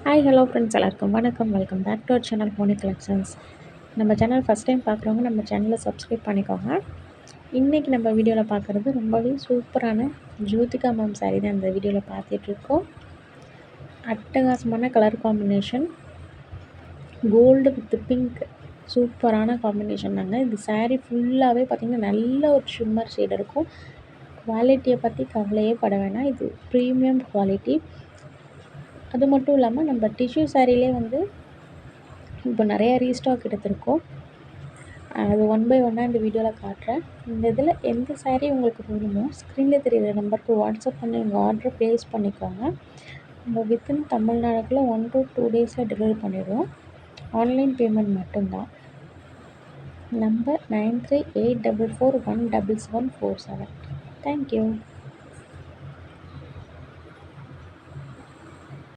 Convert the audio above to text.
Hi hello friends எல்லாருக்கும் வணக்கம். Welcome back to our channel Moni collections. நம்ம சேனல் ஃபஸ்ட் டைம் பார்க்குறவங்க நம்ம சேனலை சப்ஸ்கிரைப் பண்ணிக்கோங்க. இன்றைக்கி நம்ம வீடியோவில் பார்க்குறது ரொம்பவே சூப்பரான ஜோதிகா மேம் சாரீ தான் இந்த வீடியோவில் பார்த்துட்ருக்கோம். அட்டகாசமான colour combination, gold with pink, சூப்பரான காம்பினேஷன் தாங்க. இந்த சாரீ ஃபுல்லாகவே பார்த்திங்கன்னா நல்ல ஒரு ஷிம்மர் ஷேட் இருக்கும். குவாலிட்டியை பற்றி கவலையே பட வேணாம், இது ப்ரீமியம் குவாலிட்டி. அது மட்டும் இல்லாமல் நம்ம டிஷ்யூ சாரீலே இப்போ நிறையா ரீஸ்டாக் எடுத்திருக்கோம். அது ஒன் பை ஒன்னாக இந்த வீடியோவில் காட்டுறேன். இந்த இதில் எந்த சாரீ உங்களுக்கு வேணுமோ ஸ்க்ரீனில் தெரியுற நம்பருக்கு வாட்ஸ்அப் பண்ணி உங்கள் ஆர்டரை ப்ளேஸ் பண்ணிக்கோங்க. நம்ம வித்தின் தமிழ்நாடுக்குள்ளே 1 to 2 டேஸில் டெலிவரி பண்ணிடுவோம். ஆன்லைன் பேமெண்ட் மட்டும்தான். நம்பர் 9384417747. தேங்க்யூ.